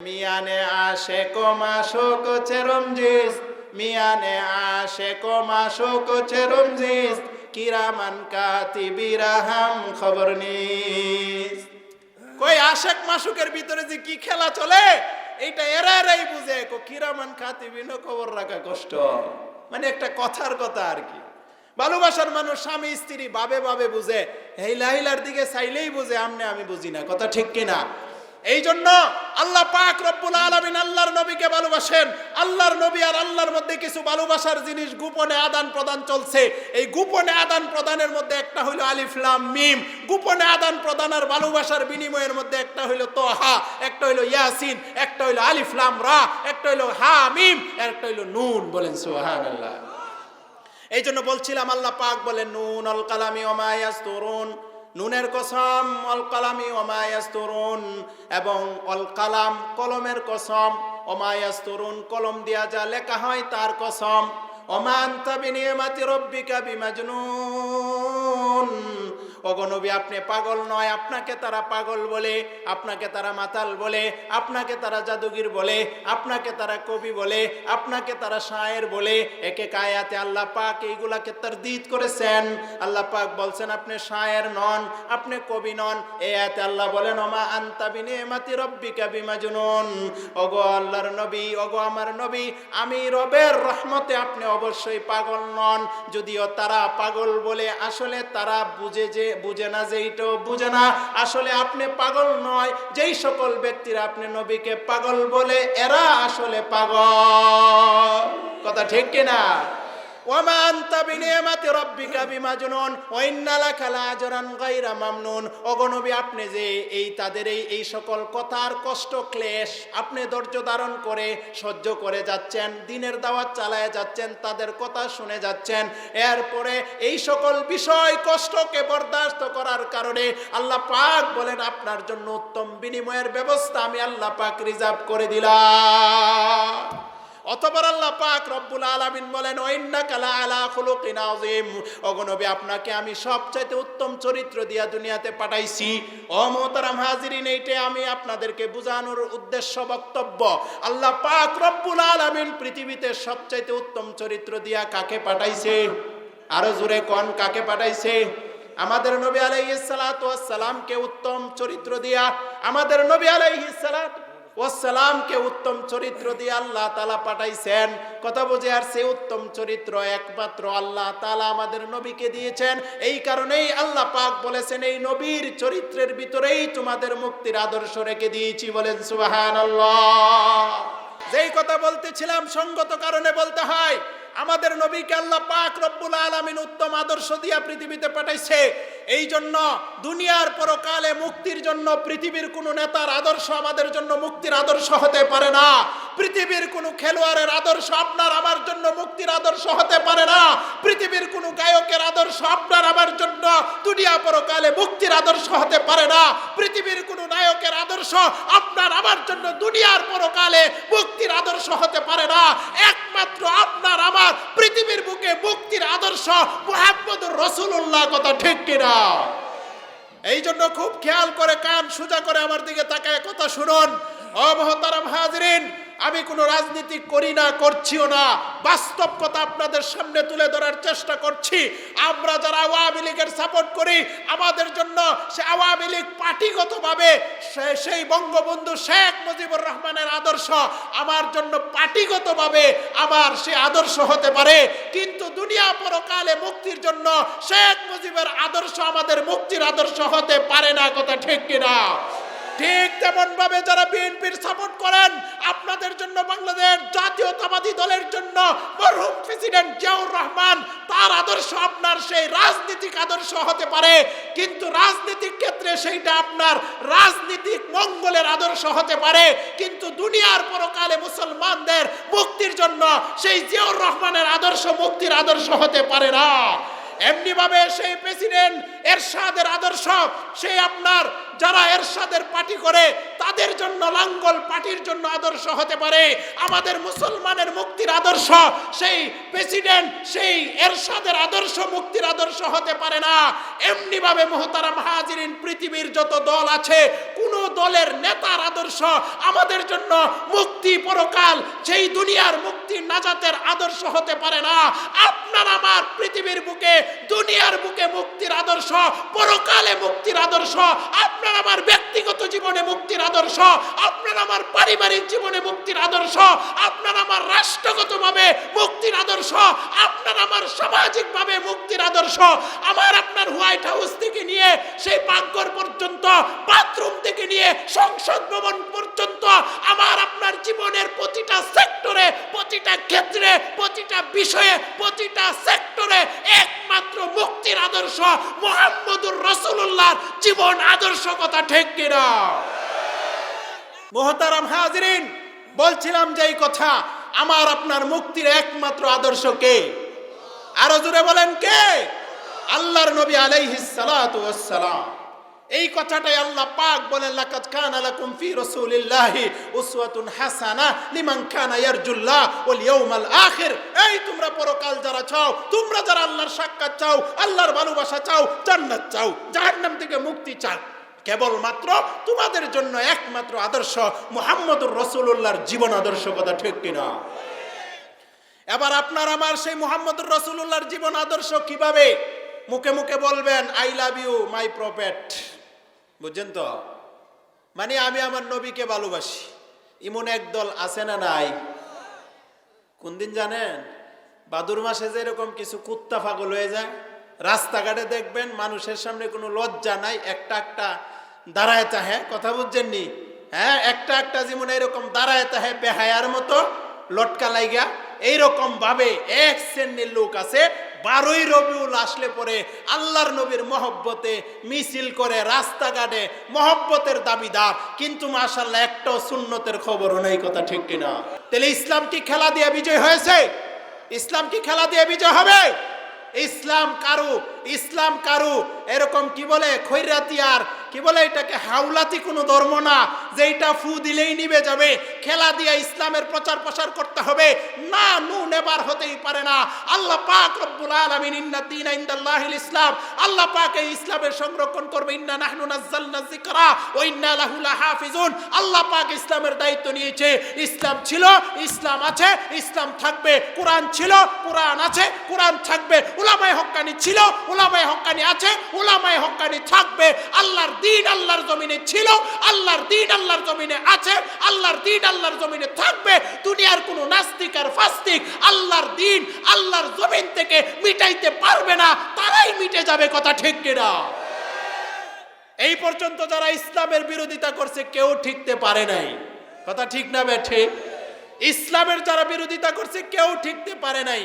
মিয়ানে আশেক মাশোক চেরমজিস মিয়ানে আশেক মাশোক চেরমজিস কিরামান কাতিবিরাহাম খবর নিস। কই আশেক মাশোকের ভিতরে যে কি খেলা চলে এইটা এরাই বুঝে। কিরামান কাতিবিনও খবর রাখা কষ্ট, মানে একটা কথার কথা আর কি। ভালোবাসার মানুষ স্বামী স্ত্রী বাবে বাবে বুঝে, হেইলাহিলার দিকে চাইলেই বুঝে, আমনে আমি বুঝি না। কথা ঠিক কিনা? এই জন্য আল্লাহ পাক রব্বুল আলামিন আল্লাহর নবীকে ভালোবাসেন। আল্লাহর নবী আর আল্লাহর মধ্যে কিছু ভালোবাসার জিনিস গোপনে আদান প্রদান চলছে। এই গোপনে আদান প্রদানের মধ্যে একটা হইল আলিফ লাম মিম। গোপনে আদান প্রদান আর ভালোবাসার বিনিময়ের মধ্যে একটা হইল তোহা, একটা হইল ইয়াসিন, একটা হইল আলিফ লাম রা, একটা হইল হা মিম, একটা হইল নুন। বলেন সুবহানাল্লাহ। এই জন্য বলছিলাম আল্লাহ পাক বলেন নুন আল কালামি ওয়া মা ইয়াসতুরুন, নুনের কসম, অল কালামি ওয়া মা ইয়াসতুরুন, এবং অল কালাম কলমের কসম, ওয়া মা ইয়াসতুরুন কলম দিয়া যা লেখা হয় তার কসম। ওয়া মা আনতা বিনিয়ামাতি রাব্বিকা বিমাজনুন। ওগো নবী আপনি পাগল নয়, আপনাকে তারা পাগল বলে, আপনাকে তারা মাতাল বলে, আপনাকে তারা জাদুগির বলে, আপনাকে তারা কবি বলে, আপনাকে তারা শায়ের বলে। একে আয়াতে আল্লাহ পাক এইগুলাকে তারদীদ করেছেন। আল্লাহ পাক বলছেন আপনি শায়ের নন, আপনি কবি নন। এই আয়াতে আল্লাহ বলেন ওমা আনতা বিনিয়ামাতি রাব্বিকা বিমাজনুন। ওগো আল্লাহর নবী, ওগো আমার নবী, আমি রবের রহমতে আপনি অবশ্যই পাগল নন। যদিও তারা পাগল বলে, আসলে তারা বুঝে না যে এইটাও বুঝে না আসলে আপনি পাগল নয়। যেই সকল ব্যক্তিরা আপনি নবীকে পাগল বলে এরা আসলে পাগল। কথা ঠিক কিনা? ওয়ামা আনতা বিনিয়ামাতি রাব্বিকা বিমাজনুন ওয়া ইন্না লাকা লাআজরান গায়রা মামনুন। ওগো নবী আপনি যে তাদের এই সকল কথার কষ্ট ক্লেশ আপনি ধৈর্য ধারণ করে সহ্য করে যাচ্ছেন, দিনের দাওয়াত চালায় যাচ্ছেন, তাদের কথা শুনে যাচ্ছেন, এরপরে এই সকল বিষয় কষ্টকে বরদাস্ত করার কারণে আল্লাহ পাক বলেন আপনার জন্য উত্তম বিনিময়ের ব্যবস্থা আমি আল্লাহ পাক রিজার্ভ করে দিলাম। অতঃপর আল্লাহ পাক রব্বুল আলামিন বলেন ওয়া ইন্নাকা লাআলা খুলুকিন আযীম। ওগো নবী আপনাকে আমি সবচাইতে উত্তম চরিত্র দিয়া দুনিয়াতে পাঠাইছি। ও মুহতারাম হাজিরিন, এইটাই আমি আপনাদেরকে বোঝানোর উদ্দেশ্য বক্তব্য। আল্লাহ পাক রব্বুল আলামিন পৃথিবীতে সবচাইতে উত্তম চরিত্র দিয়া কাকে পাঠাইছে? আরো জোরে কোন কাকে পাঠাইছে? আমাদের নবী আলাইহিস সালাতু ওয়াস সালামকে উত্তম চরিত্র দিয়া, আমাদের নবী আলাইহিস সালাতু ওয়াসসালামকে উত্তম চরিত্র দিয়ে আল্লাহ তাআলা পাঠাইছেন। কথা বুঝে আর সে উত্তম চরিত্র একমাত্র আল্লাহ তাআলা আমাদের নবীকে দিয়েছেন। এই কারণেই আল্লাহ পাক বলেছেন এই নবীর চরিত্রের ভিতরেই তোমাদের মুক্তির আদর্শ রেখে দিয়েছি। বলেন সুবহানাল্লাহ। যেই কথা বলতেছিলাম সঙ্গত কারণে বলতে হয়, আমাদের নবীকে আল্লাহ পাক রব্বুল আলামিন উত্তম আদর্শ দিয়া পৃথিবীতে পাঠাইছে। এই জন্য দুনিয়ার পরকালে মুক্তির জন্য পৃথিবীর কোনো নেতার আদর্শ আমাদের জন্য মুক্তির আদর্শ হতে পারে না। পৃথিবীর কোনো খেলোয়াড়ের আদর্শ আপনার আমার জন্য মুক্তির আদর্শ হতে পারে না। পৃথিবীর কোনো গায়কের আদর্শ আপনার আমার জন্য দুনিয়া পরকালে মুক্তির আদর্শ হতে পারে না। পৃথিবীর কোনো নায়কের আদর্শ আপনার আমার জন্য দুনিয়ার পরকালে মুক্তির আদর্শ হতে পারে না। একমাত্র আপনার আমার পৃথিবীর বুকে মুক্তির আদর্শ মুহাম্মদুর রাসূলুল্লাহ। কথা ঠিক কিনা? এই জন্য খুব খেয়াল করে কান সোজা করে আমার দিকে তাকায় কথা শুনুন। ও মুহতারাম হাজিরিন, আমি কোনো রাজনীতি করি না, করছিও না, বাস্তব কথা আপনাদের সামনে তুলে ধরার চেষ্টা করছি। আমরা যারা আওয়ামী লীগের সাপোর্ট করি, আমাদের জন্য সে আওয়ামী লীগ পার্টিগতভাবে সেই বঙ্গবন্ধু শেখ মুজিবুর রহমানের আদর্শ আমার জন্য পার্টিগতভাবে আমার সে আদর্শ হতে পারে, কিন্তু দুনিয়া পরকালে মুক্তির জন্য শেখ মুজিবের আদর্শ আমাদের মুক্তির আদর্শ হতে পারে না। কথা ঠিক কিনা? ঠিক তেমন ভাবে যারা বিএনপির সাপোর্ট করেন, আপনাদের জন্য বাংলাদেশ জাতীয়তাবাদী দলের জন্য মরহুম প্রেসিডেন্ট জিয়াউর রহমান তার আদর্শ আপনার সেই রাজনৈতিক আদর্শ হতে পারে, কিন্তু রাজনৈতিক ক্ষেত্রে সেইটা আপনার রাজনৈতিক মঙ্গলের আদর্শ হতে পারে, কিন্তু দুনিয়ার পরকালে মুসলমানদের মুক্তির জন্য সেই জিয়াউর রহমানের আদর্শ মুক্তির আদর্শ হতে পারে না। এমনি ভাবে সেই প্রেসিডেন্ট এরশাদের আদর্শ সেই আপনার যারা এরশাদের পার্টি করে তাদের জন্য লাঙ্গল পার্টির জন্য আদর্শ হতে পারে। আমাদের মুসলমানের মুক্তির আদর্শ সেই প্রেসিডেন্ট সেই এরশাদের আদর্শ মুক্তির আদর্শ হতে পারে না। এমনি ভাবে মুহতারাম হাজিরিন, পৃথিবীর যত দল আছে কোন দলের নেতার আদর্শ আমাদের জন্য মুক্তি পরকাল সেই দুনিয়ার মুক্তি নাজাতের আদর্শ হতে পারে না। আপনার আমার পৃথিবীর বুকে দুনিয়ার বুকে মুক্তির আদর্শ, পরকালে মুক্তির আদর্শ, আপনার আমার ব্যক্তিগত জীবনে মুক্তির আদর্শ, আপনার আমার পারিবারিক জীবনে মুক্তির আদর্শ, আপনার আমার রাষ্ট্রগতভাবে মুক্তির আদর্শ, আপনার আমার সামাজিকভাবে মুক্তির আদর্শ। আমার আপনার হোয়াইট হাউস থেকে নিয়ে সেই পাকঘর পর্যন্ত, বাথরুম থেকে নিয়ে সংসদ ভবন পর্যন্ত, আমার আপনার জীবনের প্রতিটা সেক্টরে, প্রতিটা ক্ষেত্রে, প্রতিটা বিষয়ে, প্রতিটা সেক্টরে একমাত্র মুক্তির আদর্শ মুহাম্মদুর রাসূলুল্লাহর জীবন আদর্শ। কথা ঠিক কিনা? মুহতারাম হাজিরিন, বলছিলাম যে এই কথা, আমার আপনার মুক্তির একমাত্র আদর্শ কে? আরো জোরে বলেন কে? আল্লাহর নবী আলাইহিস সালাতু ওয়াস সালাম। এই কথাটাই আল্লাহ পাক বলেন, লাকাদ কানা লাকুম ফি রাসূলিল্লাহি উসওয়াতুন হাসানা লিমান কানা ইয়ারজুল্লাহ ওয়াল ইয়াউমাল আখির। এই তোমরা পরকাল যারা চাও, তোমরা যারা আল্লাহর সাক্ষাৎ চাও, আল্লাহর ভালোবাসা চাও, জান্নাত চাও, জাহান্নাম থেকে মুক্তি চাও, কেবলমাত্র তোমাদের জন্য একমাত্র আদর্শ মুহাম্মদুর রাসূলুল্লাহর জীবন আদর্শ। কথা ঠিক কিনা? এবার আপনার আমার সেই মুহাম্মদুর রাসূলুল্লাহর জীবন আদর্শ কিভাবে মুখে মুখে বলবেন I love you my prophet, বুঝছেন তো? মানে আমি আমার নবীকে ভালোবাসি, এমন একদল আছে না নাই? কোন দিন জানেন? ভাদর মাসে যেরকম কিছু কুত্তা পাগল হয়ে যায়, রাস্তাঘাটে দেখবেন মানুষের সামনে কোনো লজ্জা নাই, একটা একটা দাঁড়ায় তাহে, কথা বুঝছেননি? হ্যাঁ, একটা একটা যেমন এরকম দাঁড়ায় তাহে বেহায়ার মতো লটকা লাইগা, এইরকম ভাবে এক শ্রেণীর লোক আছে 12ই রবিউল আসলে পরে আল্লাহর নবীর মহব্বতে মিছিল করে রাস্তাঘাটে, মহব্বতের দাবিদার, কিন্তু মাশাআল্লাহ একটাও সুন্নতের খবরও নেই। কথা ঠিক কিনা? তাহলে ইসলাম কি খেলা দিয়ে বিজয় হয়েছে? ইসলাম কি খেলা দিয়ে বিজয় হবে? ইসলাম কারু, ইসলাম কারু এরকম কি বলে খৈরাতি, আর কি বলে এটাকে হাওলাতি কোনো ধর্ম না যে এটা ফু দিলেই নিবে যাবে। খেলা দিয়ে ইসলামের প্রচার প্রসার করতে হবে না, নু নেবার হতেই পারে না। আল্লাহ পাক রব্বুল আলামিন ইন্না দীনা ইনদাল্লাহিল ইসলাম, আল্লাহ পাক এই ইসলামের সংরক্ষণ করবে। ইন্না নাহনু নাযালনা যিকরা ওয়া ইন্না লাহু লাহাফিজুন। আল্লাহ পাক ইসলামের দায়িত্ব নিয়েছে। ইসলাম ছিল, ইসলাম আছে, ইসলাম থাকবে। কোরআন ছিল, কোরআন আছে, কোরআন থাকবে। উলামায়ে হক্কানি ছিল, উলামায়ে হক্কানি আছে, উলামায়ে হক্কানি থাকবে। আল্লাহর দিন আল্লাহর জমিনে ছিল, আল্লাহর দিন আল্লাহর জমিনে আছে, আল্লাহর দিন আল্লাহর জমিনে থাকবে। দুনিয়ার কোনো নাস্তিক আর ফাস্তিক আল্লাহর দিন আল্লাহর জমিন থেকে মিটাইতে পারবে না, তারাই মিটে যাবে। কথা ঠিক কিনা? এই পর্যন্ত যারা ইসলামের বিরোধিতা করছে কেউ ঠিকতে পারে নাই। কথা ঠিক না বেঠে? ইসলামের যারা বিরোধিতা করছে কেউ ঠিকতে পারে নাই।